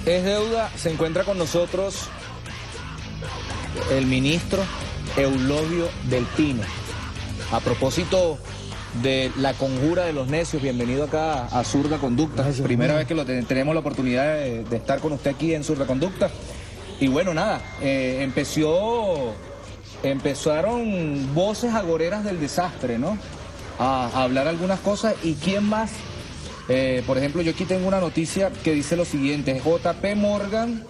es deuda. Se encuentra con nosotros el ministro Eulogio Del Pino. A propósito de la conjura de los necios, bienvenido acá a Zurda Conducta. Gracias, primera vez que tenemos la oportunidad de estar con usted aquí en Zurda Conducta. Y bueno, nada, empezaron voces agoreras del desastre, ¿no? A hablar algunas cosas. ¿Y quién más? Por ejemplo, yo aquí tengo una noticia que dice lo siguiente. JP Morgan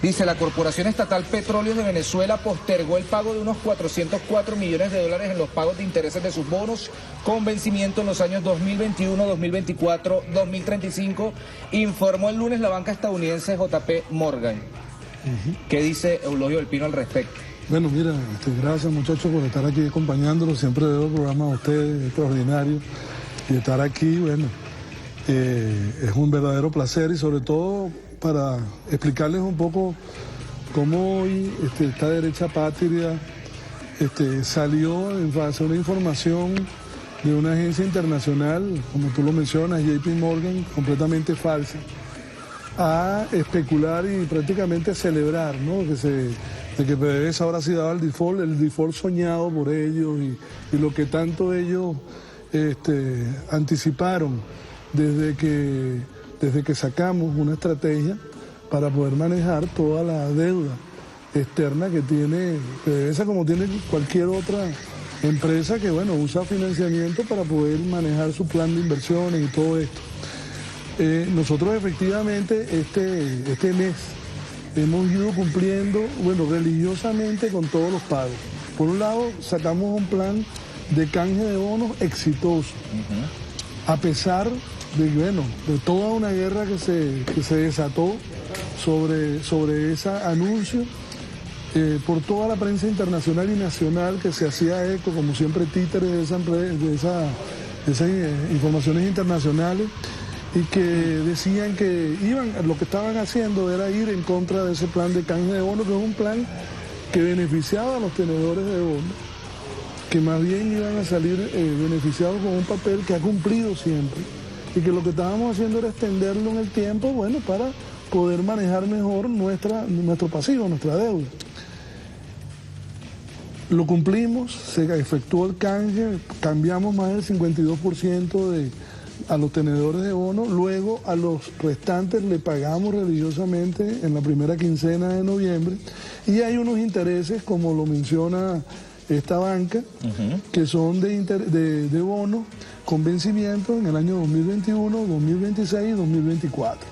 dice: la Corporación Estatal Petróleos de Venezuela postergó el pago de unos 404 millones de dólares en los pagos de intereses de sus bonos con vencimiento en los años 2021, 2024, 2035, informó el lunes la banca estadounidense JP Morgan. ¿Qué dice Eulogio Del Pino al respecto? Bueno, mira, gracias muchachos por estar aquí acompañándolos. Siempre veo el programa de ustedes, extraordinario. Y estar aquí, bueno, es un verdadero placer, y sobre todo para explicarles un poco cómo hoy esta derecha patria salió en base a una información de una agencia internacional, como tú lo mencionas, JP Morgan, completamente falsa, a especular y prácticamente celebrar, ¿no? De que PDVSA ahora sí daba el default soñado por ellos, y lo que tanto ellos anticiparon desde que sacamos una estrategia para poder manejar toda la deuda externa que tiene PDVSA, como tiene cualquier otra empresa que, bueno, usa financiamiento para poder manejar su plan de inversiones y todo esto. Nosotros efectivamente este mes hemos ido cumpliendo, bueno, religiosamente con todos los pagos. Por un lado, sacamos un plan de canje de bonos exitoso, a pesar de toda una guerra que se desató sobre ese anuncio, por toda la prensa internacional y nacional que se hacía eco, como siempre, títeres de esas informaciones internacionales, y que decían que lo que estaban haciendo era ir en contra de ese plan de canje de bonos, que es un plan que beneficiaba a los tenedores de bonos, que más bien iban a salir beneficiados con un papel que ha cumplido siempre, y que lo que estábamos haciendo era extenderlo en el tiempo, bueno, para poder manejar mejor nuestro pasivo, nuestra deuda. Lo cumplimos, se efectuó el canje, cambiamos más del 52% a los tenedores de bonos, luego a los restantes le pagamos religiosamente en la primera quincena de noviembre, y hay unos intereses, como lo menciona esta banca, que son de bonos con vencimiento en el año 2021, 2026 y 2024.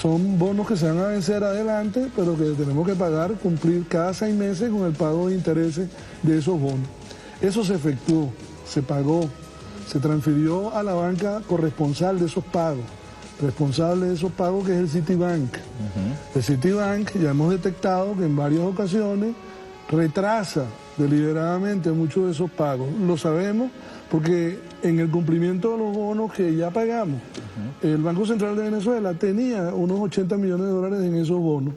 Son bonos que se van a vencer adelante, pero que tenemos que cumplir cada 6 meses con el pago de intereses de esos bonos. Eso se efectuó, se pagó, se transfirió a la banca corresponsal de esos pagos, responsable de esos pagos, que es el Citibank. El Citibank, ya hemos detectado que en varias ocasiones retrasa deliberadamente muchos de esos pagos. Lo sabemos porque en el cumplimiento de los bonos que ya pagamos, el Banco Central de Venezuela tenía unos 80 millones de dólares en esos bonos,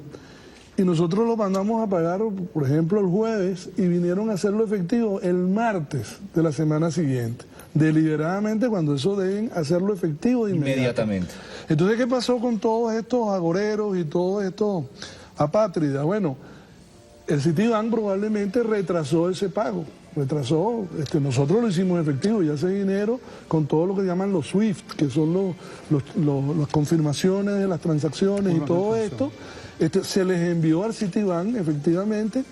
y nosotros los mandamos a pagar, por ejemplo, el jueves, y vinieron a hacerlo efectivo el martes de la semana siguiente, deliberadamente, cuando eso deben hacerlo efectivo inmediatamente. Entonces, ¿qué pasó con todos estos agoreros y todos estos apátridas? Bueno, el Citibank probablemente retrasó ese pago, nosotros lo hicimos efectivo, y ese dinero, con todo lo que llaman los SWIFT, que son las confirmaciones de las transacciones y todo esto, se les envió al Citibank efectivamente,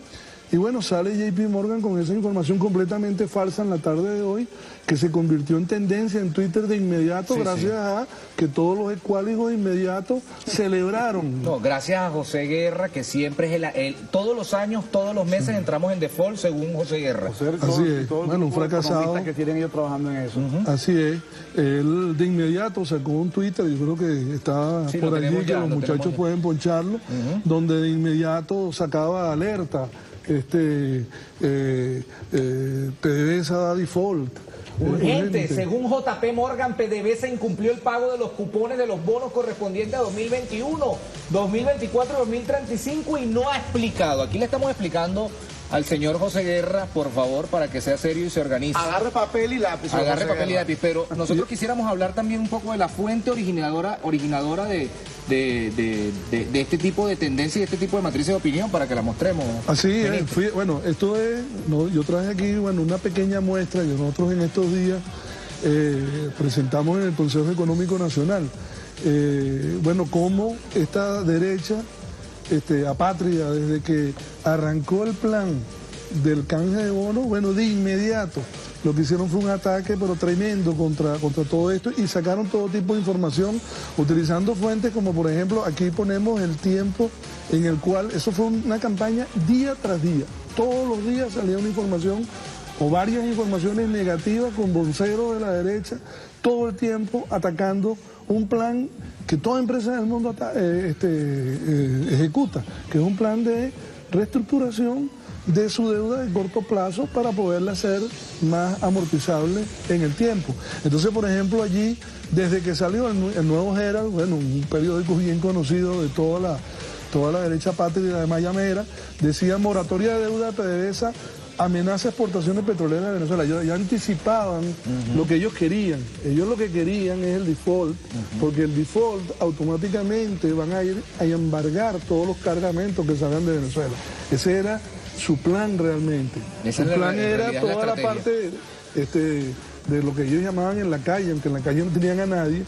y bueno, sale JP Morgan con esa información completamente falsa en la tarde de hoy, que se convirtió en tendencia en Twitter de inmediato, gracias a que todos los escuáligos de inmediato celebraron. No, gracias a José Guerra, que siempre es todos los años, todos los meses entramos en default según José Guerra. Así es, bueno, un fracasado. Que tienen ellos trabajando en eso. Así es, él de inmediato sacó un Twitter, yo creo que está por allí, que los muchachos pueden poncharlo, donde de inmediato sacaba alerta. PDVSA da default. Urgente, según JP Morgan, PDVSA incumplió el pago de los cupones de los bonos correspondientes a 2021, 2024 y 2035, y no ha explicado. Aquí le estamos explicando al señor José Guerra, por favor, para que sea serio y se organice. Agarre papel y lápiz. Agarre papel y lápiz, pero nosotros quisiéramos hablar también un poco de la fuente originadora de este tipo de tendencia y este tipo de matrices de opinión para que la mostremos. Así es, bueno, esto es, yo traje aquí, bueno, una pequeña muestra que nosotros en estos días presentamos en el Consejo Económico Nacional. Bueno, cómo esta derecha apátrida, desde que arrancó el plan del canje de bonos, bueno, de inmediato lo que hicieron fue un ataque pero tremendo contra todo esto y sacaron todo tipo de información utilizando fuentes como, por ejemplo, aquí ponemos el tiempo en el cual, eso fue una campaña día tras día, todos los días salía una información o varias informaciones negativas con voceros de la derecha, todo el tiempo atacando un plan que toda empresa del mundo ejecuta, que es un plan de reestructuración de su deuda de corto plazo para poderla hacer más amortizable en el tiempo. Entonces, por ejemplo, allí, desde que salió el Nuevo Herald, bueno, un periódico bien conocido de toda la derecha patria de Mayamera, decía moratoria de deuda de PDVSA amenaza exportaciones petroleras de Venezuela. Ya anticipaban lo que ellos querían. Ellos lo que querían es el default, porque el default automáticamente van a ir a embargar todos los cargamentos que salgan de Venezuela. Ese era su plan realmente. Su plan era toda la parte de lo que ellos llamaban en la calle, aunque en la calle no tenían a nadie,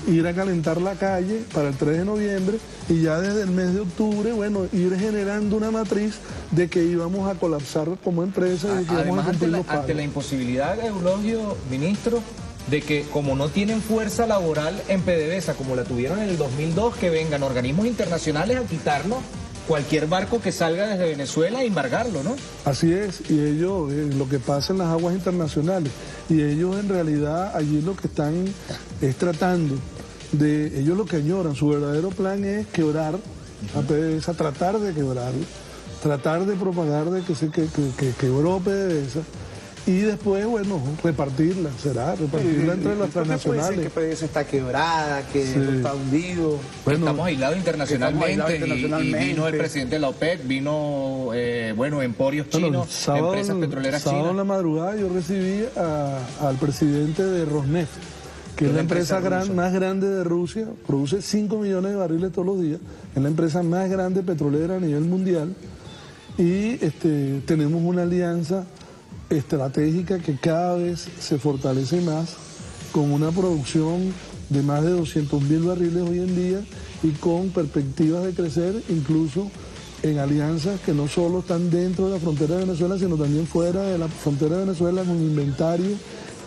ir a calentar la calle para el 3 de noviembre y ya desde el mes de octubre, bueno, ir generando una matriz de que íbamos a colapsar como empresa y que íbamos a cumplir los pagos. Ante la imposibilidad, Eulogio, ministro, de que como no tienen fuerza laboral en PDVSA, como la tuvieron en el 2002, que vengan organismos internacionales a quitarnos cualquier barco que salga desde Venezuela e embargarlo, ¿no? Así es, y ellos, lo que pasa en las aguas internacionales, y ellos en realidad allí lo que están es tratando de, ellos lo que añoran, su verdadero plan es quebrar a PDVSA, tratar de quebrarlo, tratar de propagar de que quebró PDVSA, y después, bueno, repartirla entre las transnacionales. Que PDVSA está quebrada, que está hundido. Bueno, estamos aislados internacionalmente, y vino el presidente de la OPEC, vino, emporios chinos, empresas petroleras chinas. Sábado en la madrugada yo recibí al presidente de Rosneft, que es la empresa más grande de Rusia, produce 5 millones de barriles todos los días, es la empresa más grande petrolera a nivel mundial, y tenemos una alianza estratégica que cada vez se fortalece más, con una producción de más de 200.000 barriles hoy en día y con perspectivas de crecer incluso en alianzas que no solo están dentro de la frontera de Venezuela, sino también fuera de la frontera de Venezuela, con inventario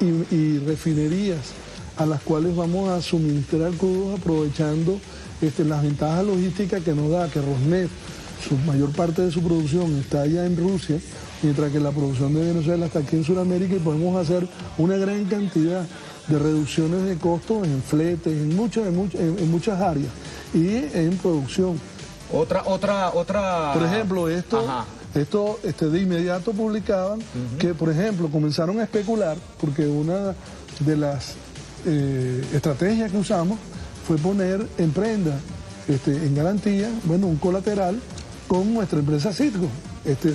y refinerías a las cuales vamos a suministrar crudos aprovechando las ventajas logísticas que nos da que Rosneft, su mayor parte de su producción está allá en Rusia, mientras que la producción de Venezuela está aquí en Sudamérica, y podemos hacer una gran cantidad de reducciones de costos en fletes, en muchas áreas y en producción. Otra. Por ejemplo, esto de inmediato publicaban que, por ejemplo, comenzaron a especular, porque una de las estrategias que usamos fue poner en prenda, en garantía, bueno, un colateral con nuestra empresa Citgo.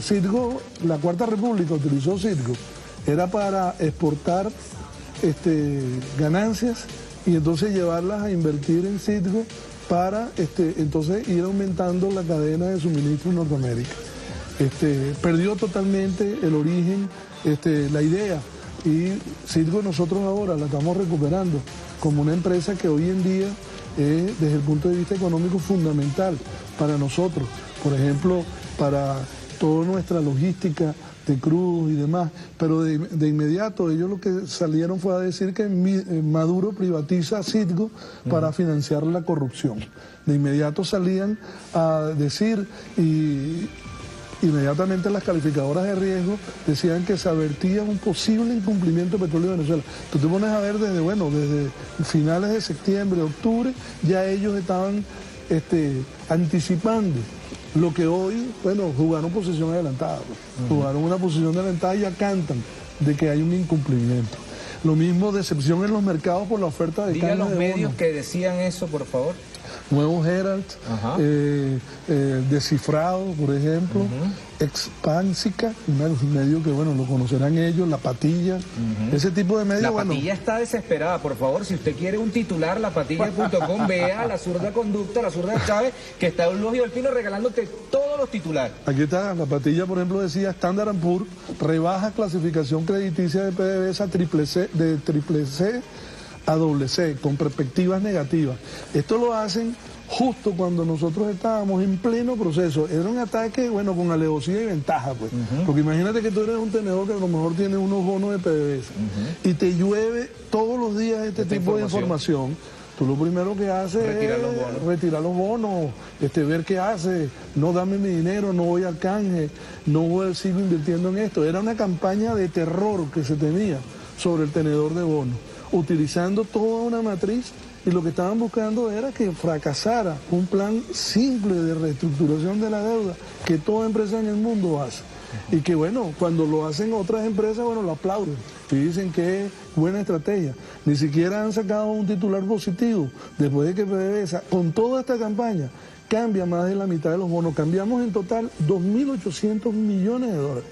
Citgo, la Cuarta República utilizó Citgo, era para exportar ganancias y entonces llevarlas a invertir en Citgo para entonces ir aumentando la cadena de suministro en Norteamérica. Perdió totalmente el origen, la idea, y Citgo nosotros ahora la estamos recuperando como una empresa que hoy en día es, desde el punto de vista económico, fundamental para nosotros, por ejemplo, para toda nuestra logística de crudos y demás, pero de inmediato ellos lo que salieron fue a decir que Maduro privatiza Citgo para financiar la corrupción. De inmediato salían a decir, y inmediatamente las calificadoras de riesgo decían que se advertía un posible incumplimiento de petróleo de Venezuela. Tú te pones a ver desde finales de septiembre, octubre, ya ellos estaban anticipando lo que hoy, bueno, jugaron posición adelantada, jugaron una posición adelantada y ya cantan de que hay un incumplimiento. Lo mismo, decepción en los mercados por la oferta de Diga caña los de medios bonos que decían eso, por favor. Nuevo Herald, Descifrado, por ejemplo, Expansica, un medio que, bueno, lo conocerán ellos, La Patilla, ese tipo de medios. La Patilla está desesperada, por favor, si usted quiere un titular, lapatilla.com, vea La Zurda Conducta, La Zurda de Chávez, que está Eulogio del Pino regalándote todos los titulares. Aquí está, La Patilla, por ejemplo, decía Standard & Poor's rebaja clasificación crediticia de PDVSA de triple C a doble C, con perspectivas negativas. Esto lo hacen justo cuando nosotros estábamos en pleno proceso. Era un ataque, bueno, con alevosía y ventaja, pues. Porque imagínate que tú eres un tenedor que a lo mejor tiene unos bonos de PDVSA y te llueve todos los días este tipo de información. Tú lo primero que haces es retirar los bonos, ver qué hace, no dame mi dinero, no voy al canje, no sigo invirtiendo en esto. Era una campaña de terror que se tenía sobre el tenedor de bonos, utilizando toda una matriz, y lo que estaban buscando era que fracasara un plan simple de reestructuración de la deuda que toda empresa en el mundo hace. Y que, bueno, cuando lo hacen otras empresas, bueno, lo aplauden y dicen que es buena estrategia. Ni siquiera han sacado un titular positivo después de que PDVSA, con toda esta campaña, cambia más de la mitad de los bonos. Cambiamos en total 2.800 millones de dólares,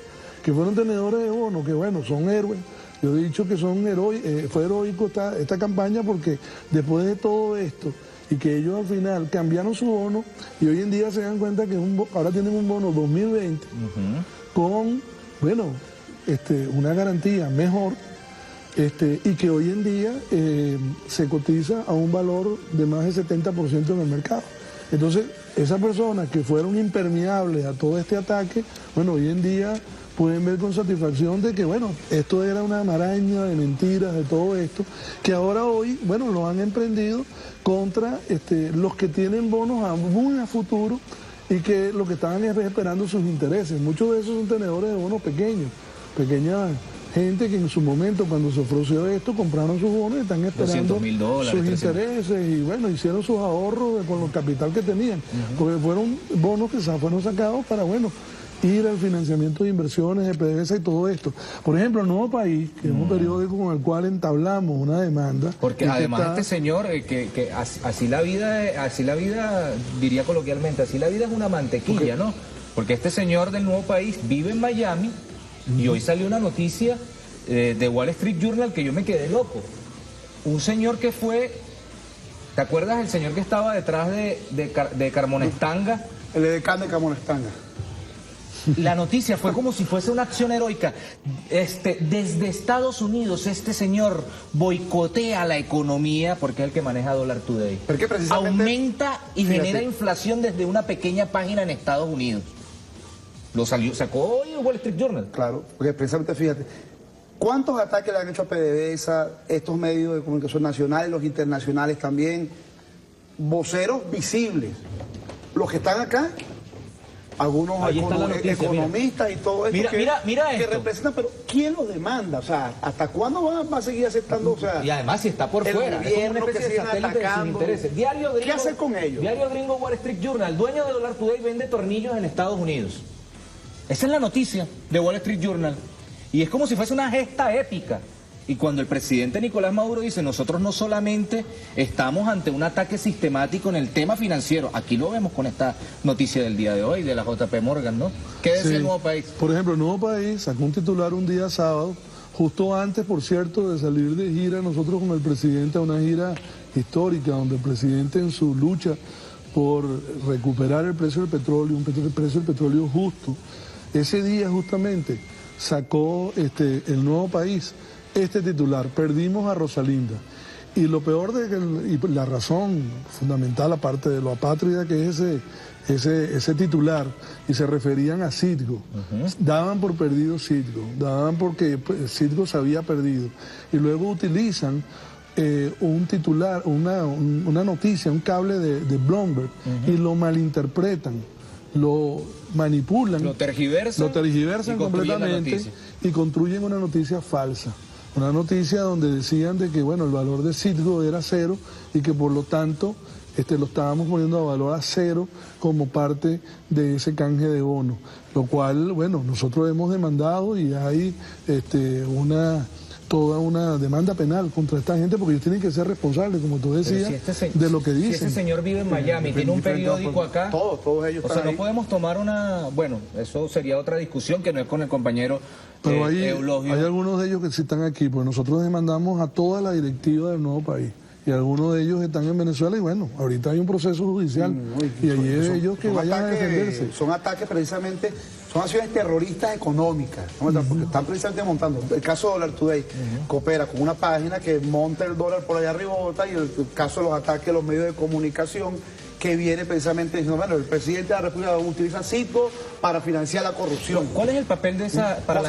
que fueron tenedores de bonos, que, bueno, son héroes. Yo he dicho que fue heroico esta campaña, porque después de todo esto, y que ellos al final cambiaron su bono, y hoy en día se dan cuenta que ahora tienen un bono 2020 con, bueno, una garantía mejor, y que hoy en día se cotiza a un valor de más del 70% en el mercado. Entonces, esas personas que fueron impermeables a todo este ataque, bueno, hoy en día pueden ver con satisfacción de que, bueno, esto era una maraña de mentiras, de todo esto, que ahora hoy, bueno, lo han emprendido contra los que tienen bonos muy a futuro y que lo que estaban es esperando sus intereses. Muchos de esos son tenedores de bonos pequeños, pequeña gente que en su momento, cuando se ofreció esto, compraron sus bonos y están esperando sus intereses y, bueno, hicieron sus ahorros con el capital que tenían, porque fueron bonos que fueron sacados para, bueno, ir al financiamiento de inversiones de PDVSA y todo esto. Por ejemplo, El Nuevo País, que es un periódico con el cual entablamos una demanda. Porque además este señor, que así la vida, diría coloquialmente, así la vida es una mantequilla, ¿no? Porque este señor del Nuevo País vive en Miami y hoy salió una noticia de Wall Street Journal que yo me quedé loco. Un señor que fue, ¿te acuerdas el señor que estaba detrás de Carmonestanga? El edecán de Carmonestanga. La noticia fue como si fuese una acción heroica. Desde Estados Unidos este señor boicotea la economía, porque es el que maneja Dollar Today. Porque precisamente aumenta y genera inflación desde una pequeña página en Estados Unidos. Sacó hoy el Wall Street Journal. Claro, porque precisamente, fíjate, ¿cuántos ataques le han hecho a PDVSA estos medios de comunicación nacionales, los internacionales también? Voceros visibles. Los que están acá, algunos economistas y todo esto que representan, pero ¿quién los demanda? O sea, ¿hasta cuándo va a seguir aceptando? O sea, y además si está por fuera, es como una especie de satélite de sus intereses. Diario Gringo, ¿qué hacer con ellos? Diario Gringo Wall Street Journal, dueño de Dollar Today, vende tornillos en Estados Unidos. Esa es la noticia de Wall Street Journal. Y es como si fuese una gesta épica. Y cuando el presidente Nicolás Maduro dice, nosotros no solamente estamos ante un ataque sistemático en el tema financiero, aquí lo vemos con esta noticia del día de hoy, de la JP Morgan, ¿no? ¿Qué decía El Nuevo País? Por ejemplo, El Nuevo País sacó un titular un día sábado, justo antes, por cierto, de salir de gira, nosotros con el presidente, a una gira histórica, donde el presidente en su lucha por recuperar el precio del petróleo, un precio del petróleo justo, ese día justamente sacó El Nuevo País este titular: perdimos a Rosalinda. Y lo peor y la razón fundamental, aparte de lo apátrida que es ese titular, y se referían a Citgo, daban por perdido Citgo, daban porque Citgo se había perdido, y luego utilizan un titular, una noticia, un cable de Bloomberg, y lo malinterpretan, lo manipulan, lo tergiversan completamente y construyen una noticia falsa. Una noticia donde decían de que, bueno, el valor de Citgo era 0 y que por lo tanto lo estábamos poniendo a valor a 0 como parte de ese canje de bono. Lo cual, bueno, nosotros hemos demandado y hay una toda una demanda penal contra esta gente porque ellos tienen que ser responsables, como tú decías, de lo que dicen. Si ese señor vive en Miami, tiene un periódico acá, todos ellos o sea, están no podemos tomar una... Bueno, eso sería otra discusión que no es con el compañero Pero Eulogio. hay algunos de ellos que sí están aquí, porque nosotros demandamos a toda la directiva del nuevo país. Y algunos de ellos están en Venezuela y bueno, ahorita hay un proceso judicial y allí es ellos que vayan a defenderse. Son ataques precisamente, son acciones terroristas económicas, ¿no? Porque están precisamente montando. El caso de Dollar Today coopera con una página que monta el dólar por allá arriba y el caso de los ataques a los medios de comunicación que viene precisamente diciendo, bueno, el presidente de la República utiliza Citgo para financiar la corrupción. ¿Cuál es el papel de esa, para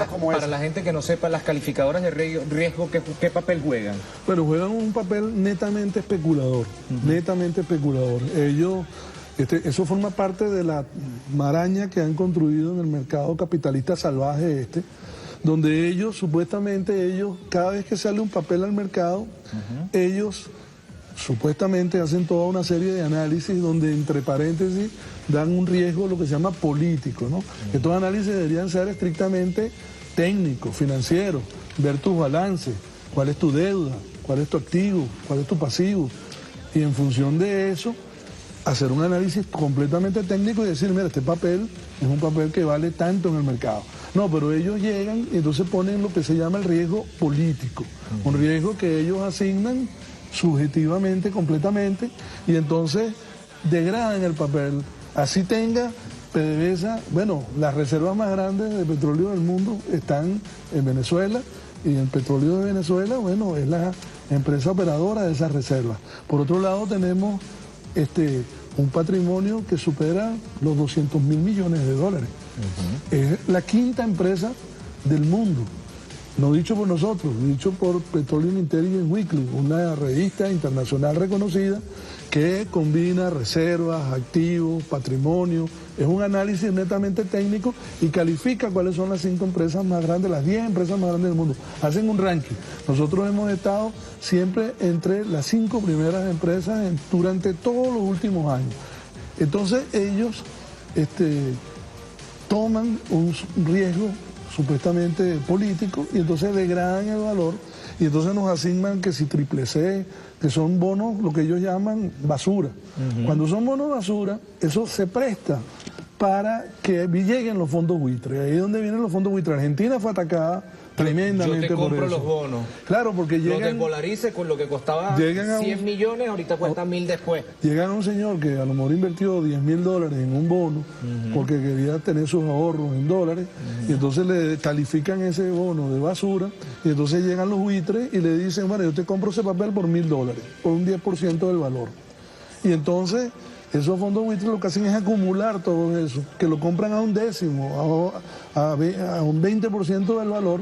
la gente que no sepa, las calificadoras de riesgo, qué papel juegan? Bueno, juegan un papel netamente especulador, netamente especulador. Ellos, eso forma parte de la maraña que han construido en el mercado capitalista salvaje donde ellos, supuestamente cada vez que sale un papel al mercado, ellos supuestamente hacen toda una serie de análisis donde entre paréntesis dan un riesgo, lo que se llama político, ¿no? Estos análisis deberían ser estrictamente técnicos, financieros, ver tus balances, cuál es tu deuda, cuál es tu activo, cuál es tu pasivo, y en función de eso hacer un análisis completamente técnico y decir, mira, este papel es un papel que vale tanto en el mercado. No, pero ellos llegan y entonces ponen lo que se llama el riesgo político, un riesgo que ellos asignan subjetivamente, completamente, y entonces degradan el papel. Así tenga PDVSA, bueno, las reservas más grandes de petróleo del mundo están en Venezuela, y el petróleo de Venezuela, bueno, es la empresa operadora de esas reservas. Por otro lado tenemos un patrimonio que supera los 200.000 millones de dólares. Es la quinta empresa del mundo. No dicho por nosotros, dicho por Petroleum Intelligence Weekly, una revista internacional reconocida que combina reservas, activos, patrimonio. Es un análisis netamente técnico y califica cuáles son las 5 empresas más grandes, las 10 empresas más grandes del mundo. Hacen un ranking. Nosotros hemos estado siempre entre las 5 primeras empresas durante todos los últimos años. Entonces ellos toman un riesgo supuestamente político y entonces degradan el valor y entonces nos asignan que si triple C, que son bonos, lo que ellos llaman basura. Cuando son bonos basura, eso se presta para que lleguen los fondos buitres. Ahí es donde vienen los fondos buitres. Argentina fue atacada tremendamente por eso. Yo te compro los bonos. Claro, porque llegan... Lo desdolarice con lo que costaba 100 millones, ahorita cuesta 1.000 después. Llegan a un señor que a lo mejor invirtió $10.000 en un bono porque quería tener sus ahorros en dólares y entonces le califican ese bono de basura y entonces llegan los buitres y le dicen, bueno, yo te compro ese papel por $1.000, por un 10% del valor. Y entonces... esos fondos buitres lo que hacen es acumular todo eso, que lo compran a un décimo, a un 20% del valor,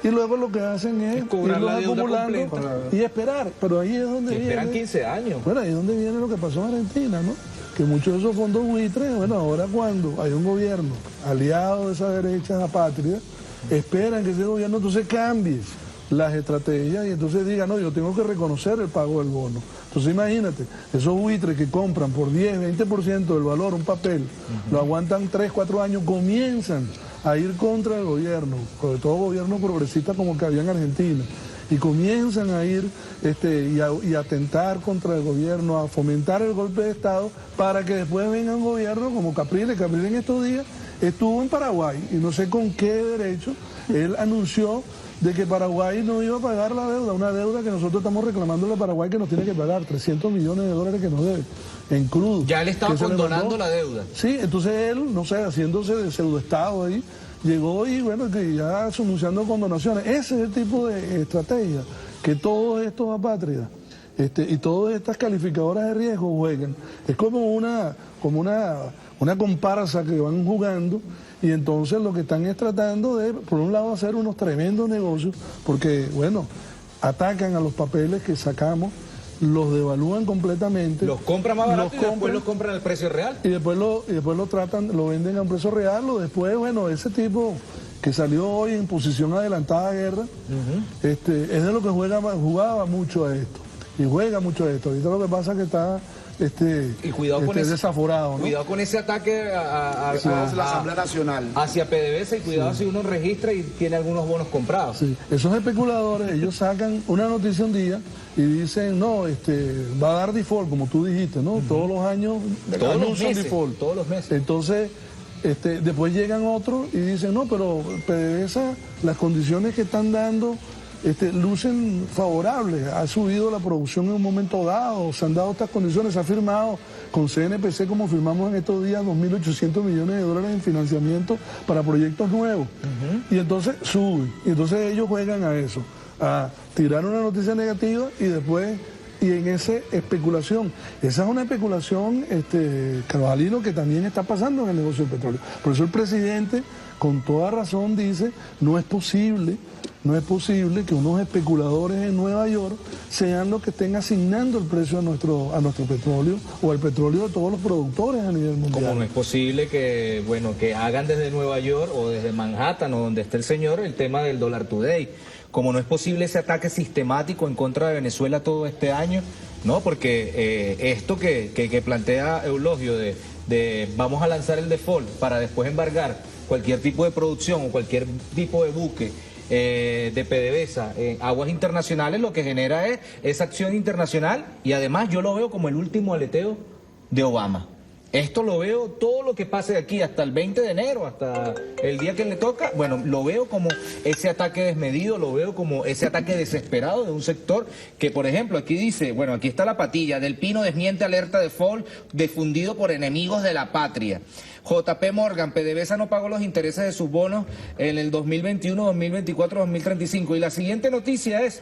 y luego lo que hacen es irlos acumulando y esperar. Pero ahí es donde viene... Esperan 15 años. Bueno, ahí es donde viene lo que pasó en Argentina, ¿no? Que muchos de esos fondos buitres, bueno, ahora cuando hay un gobierno aliado de esa derecha apátrida, esperan que ese gobierno entonces cambie las estrategias y entonces diga, no, yo tengo que reconocer el pago del bono. Entonces imagínate, esos buitres que compran por 10, 20% del valor un papel, lo aguantan 3, 4 años, comienzan a ir contra el gobierno, sobre todo gobierno progresista como el que había en Argentina, y comienzan a ir y a atentar contra el gobierno, a fomentar el golpe de Estado para que después venga un gobierno como Capriles. Capriles en estos días estuvo en Paraguay y no sé con qué derecho él anunció de que Paraguay no iba a pagar la deuda, una deuda que nosotros estamos reclamando a Paraguay que nos tiene que pagar, $300 millones que nos debe, en crudo. Ya él estaba condonando la deuda. Sí, entonces él, no sé, haciéndose de pseudoestado ahí, llegó y bueno, que ya anunciando condonaciones. Ese es el tipo de estrategia que todos estos apátridas y todas estas calificadoras de riesgo juegan. Es como una comparsa que van jugando. Y entonces lo que están es tratando de, por un lado, hacer unos tremendos negocios, porque, bueno, atacan a los papeles que sacamos, los devalúan completamente. Los compran más barato y después los compran al precio real. Y después lo tratan, lo venden a un precio real, o después, bueno, ese tipo que salió hoy en posición adelantada a guerra, es de lo que jugaba mucho a esto. Y juega mucho a esto. Ahorita lo que pasa es que está y cuidado con desaforado, ¿no? Cuidado con ese ataque la Asamblea Nacional hacia PDVSA y cuidado si uno registra y tiene algunos bonos comprados. Sí, esos especuladores, ellos sacan una noticia un día y dicen, no, va a dar default, como tú dijiste, ¿no? Todos los años, default. Todos los meses. Entonces, después llegan otros y dicen, no, pero PDVSA, las condiciones que están dando lucen favorables, ha subido la producción en un momento dado, se han dado estas condiciones, se ha firmado con CNPC, como firmamos en estos días, 2.800 millones de dólares en financiamiento para proyectos nuevos. Y entonces suben, y entonces ellos juegan a eso, a tirar una noticia negativa y después, y en esa especulación, esa es una especulación, Carvajalino, que también está pasando en el negocio del petróleo. Por eso el presidente, con toda razón, dice, no es posible que unos especuladores en Nueva York sean los que estén asignando el precio a nuestro petróleo o al petróleo de todos los productores a nivel mundial. Como no es posible que hagan desde Nueva York o desde Manhattan o donde esté el señor el tema del Dollar Today. Como no es posible ese ataque sistemático en contra de Venezuela todo este año, ¿no? Porque esto que plantea Eulogio de vamos a lanzar el default para después embargar cualquier tipo de producción o cualquier tipo de buque de PDVSA en aguas internacionales, lo que genera es esa acción internacional, y además yo lo veo como el último aleteo de Obama. Esto lo veo, todo lo que pase de aquí hasta el 20 de enero, hasta el día que le toca, bueno, lo veo como ese ataque desmedido, lo veo como ese ataque desesperado de un sector que, por ejemplo, aquí dice, bueno, aquí está la patilla, Del Pino desmiente alerta de default difundido por enemigos de la patria. JP Morgan, PDVSA no pagó los intereses de sus bonos en el 2021, 2024, 2035. Y la siguiente noticia es,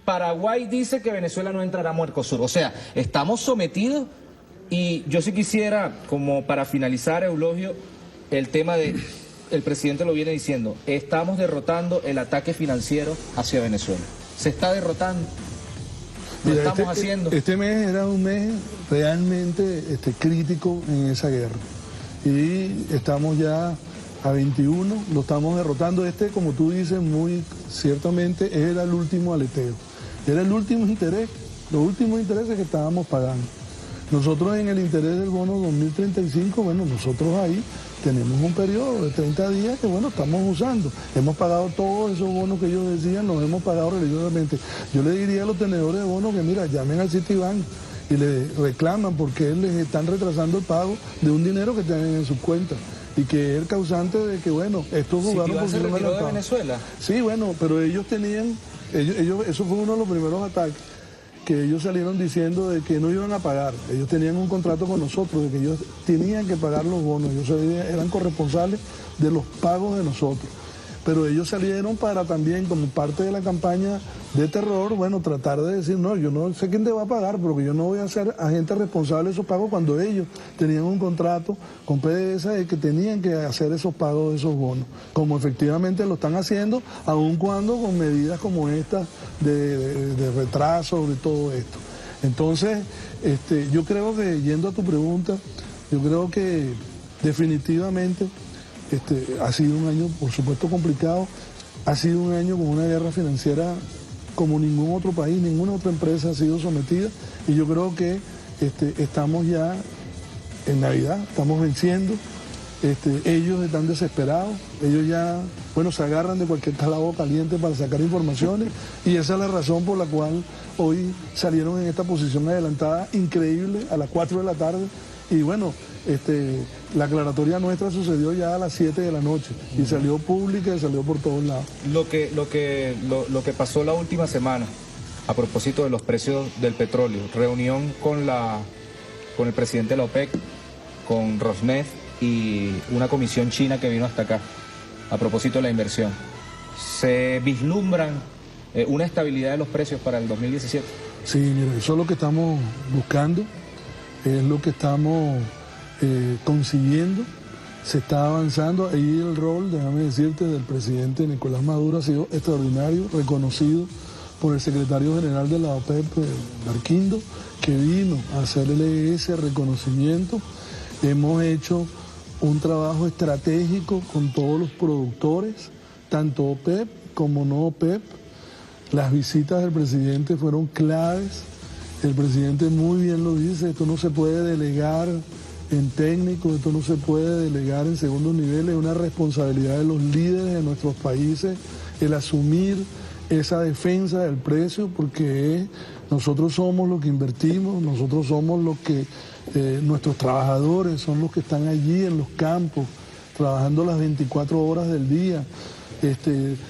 Paraguay dice que Venezuela no entrará a Mercosur. O sea, estamos sometidos. Y yo sí quisiera, como para finalizar, Eulogio, el tema de, el presidente lo viene diciendo, estamos derrotando el ataque financiero hacia Venezuela. Se está derrotando. Lo estamos haciendo. Este mes era un mes realmente crítico en esa guerra. Y estamos ya a 21, lo estamos derrotando. Como tú dices, muy ciertamente era el último aleteo. Era el último interés, los últimos intereses que estábamos pagando. Nosotros en el interés del bono 2035, bueno, nosotros ahí tenemos un periodo de 30 días que, bueno, estamos usando. Hemos pagado todos esos bonos que ellos decían, los hemos pagado religiosamente. Yo le diría a los tenedores de bonos que, mira, llamen al Citibank y le reclaman porque les están retrasando el pago de un dinero que tienen en sus cuentas y que es el causante de que, bueno, estos jugaron por se retiró de Venezuela. Sí, bueno, pero ellos tenían, eso fue uno de los primeros ataques, que ellos salieron diciendo de que no iban a pagar. Ellos tenían un contrato con nosotros, de que ellos tenían que pagar los bonos, ellos eran corresponsables de los pagos de nosotros. Pero ellos salieron para también, como parte de la campaña de terror, bueno, tratar de decir, no, yo no sé quién te va a pagar, pero que yo no voy a ser agente responsable de esos pagos, cuando ellos tenían un contrato con PDVSA de que tenían que hacer esos pagos de esos bonos, como efectivamente lo están haciendo, aun cuando con medidas como estas de retraso, de todo esto. Entonces, yo creo que, yendo a tu pregunta, yo creo que definitivamente ha sido un año, por supuesto, complicado. Ha sido un año con una guerra financiera como ningún otro país, ninguna otra empresa ha sido sometida. Y yo creo que estamos ya en Navidad, estamos venciendo. Ellos están desesperados, ellos ya, bueno, se agarran de cualquier calabo caliente para sacar informaciones. Y esa es la razón por la cual hoy salieron en esta posición adelantada increíble a las 4 de la tarde. Y bueno, la aclaratoria nuestra sucedió ya a las 7 de la noche y salió pública y salió por todos lados. Lo que pasó la última semana a propósito de los precios del petróleo, reunión con el presidente de la OPEC, con Rosneft y una comisión china que vino hasta acá a propósito de la inversión. ¿Se vislumbran una estabilidad de los precios para el 2017? Sí, mira, eso es lo que estamos buscando, es lo que estamos consiguiendo, se está avanzando. Ahí el rol, déjame decirte, del presidente Nicolás Maduro ha sido extraordinario, reconocido por el secretario general de la OPEP, Barquindo, que vino a hacerle ese reconocimiento. Hemos hecho un trabajo estratégico con todos los productores, tanto OPEP como no OPEP. Las visitas del presidente fueron claves El presidente muy bien lo dice, esto no se puede delegar en técnicos, esto no se puede delegar en segundos niveles, es una responsabilidad de los líderes de nuestros países el asumir esa defensa del precio, porque nosotros somos los que invertimos, nosotros somos los que, nuestros trabajadores son los que están allí en los campos, trabajando las 24 horas del día.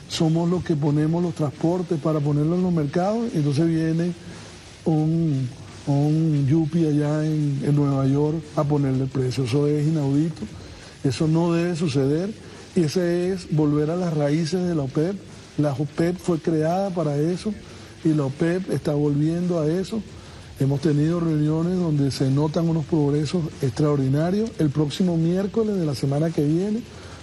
Somos los que ponemos los transportes para ponerlos en los mercados, entonces viene un yuppie allá en Nueva York a ponerle el precio. Eso es inaudito, eso no debe suceder, y ese es volver a las raíces de la OPEP. La OPEP fue creada para eso y la OPEP está volviendo a eso. Hemos tenido reuniones donde se notan unos progresos extraordinarios. El próximo miércoles de la semana que viene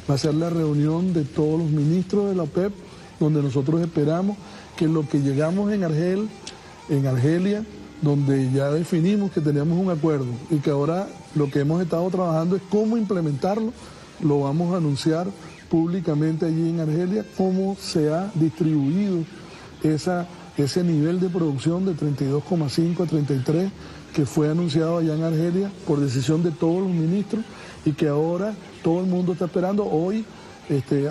va a ser la reunión de todos los ministros de la OPEP, donde nosotros esperamos que lo que llegamos en Argelia, donde ya definimos que teníamos un acuerdo y que ahora lo que hemos estado trabajando es cómo implementarlo, lo vamos a anunciar públicamente allí en Argelia, cómo se ha distribuido ese nivel de producción de 32,5 a 33 que fue anunciado allá en Argelia por decisión de todos los ministros y que ahora todo el mundo está esperando. Hoy,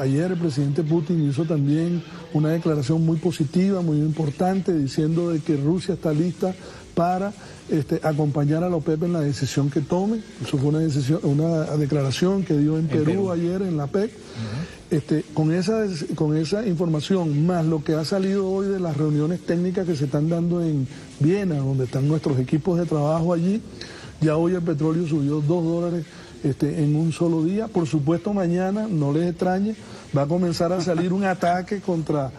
ayer el presidente Putin hizo también una declaración muy positiva, muy importante, diciendo de que Rusia está lista para acompañar a la OPEP en la decisión que tome. Eso fue una declaración que dio en Perú ayer en la PEC. Con esa información, más lo que ha salido hoy de las reuniones técnicas que se están dando en Viena, donde están nuestros equipos de trabajo allí, ya hoy el petróleo subió $2 en un solo día. Por supuesto, mañana, no les extrañe, va a comenzar a salir un ataque contra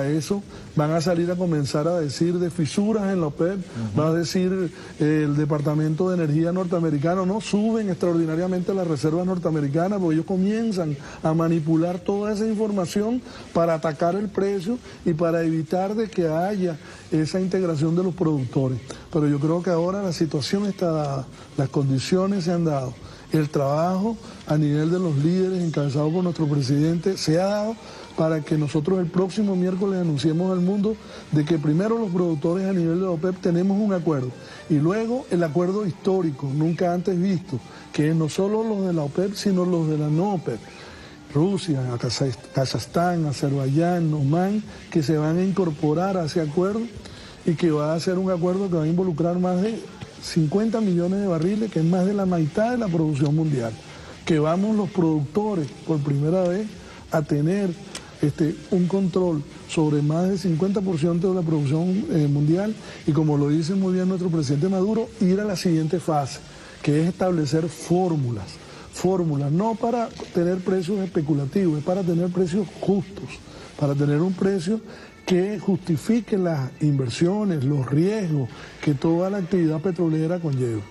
eso. Van a salir a comenzar a decir de fisuras en la OPEP, va a decir el Departamento de Energía norteamericano, no suben extraordinariamente las reservas norteamericanas, porque ellos comienzan a manipular toda esa información para atacar el precio y para evitar de que haya esa integración de los productores. Pero yo creo que ahora la situación está dada, las condiciones se han dado. El trabajo a nivel de los líderes encabezado por nuestro presidente se ha dado para que nosotros el próximo miércoles anunciemos al mundo de que primero los productores a nivel de la OPEP tenemos un acuerdo y luego el acuerdo histórico, nunca antes visto, que es no solo los de la OPEP sino los de la no OPEP. Rusia, Kazajstán, Azerbaiyán, Omán, que se van a incorporar a ese acuerdo y que va a ser un acuerdo que va a involucrar más de 50 millones de barriles, que es más de la mitad de la producción mundial, que vamos los productores por primera vez a tener un control sobre más del 50% de la producción mundial y, como lo dice muy bien nuestro presidente Maduro, ir a la siguiente fase, que es establecer fórmulas, no para tener precios especulativos, es para tener precios justos, para tener un precio que justifique las inversiones, los riesgos que toda la actividad petrolera conlleva.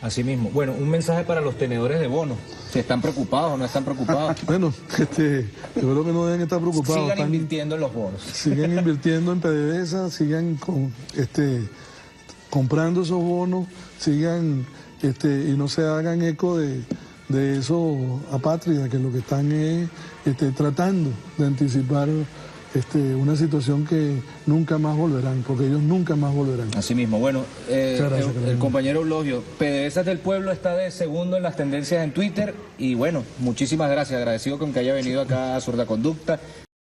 Así mismo. Bueno, un mensaje para los tenedores de bonos. ¿Si están preocupados o no están preocupados? Bueno, yo creo que no deben estar preocupados. Sigan invirtiendo en los bonos. Sigan invirtiendo en PDVSA, sigan comprando esos bonos, sigan y no se hagan eco de esos apátridas que lo que están es tratando de anticipar una situación que nunca más volverán, porque ellos nunca más volverán. Así mismo. Bueno, el compañero Eulogio, PDVSA del Pueblo está de segundo en las tendencias en Twitter y bueno, muchísimas gracias, agradecido con que haya venido acá a Zurda Conducta.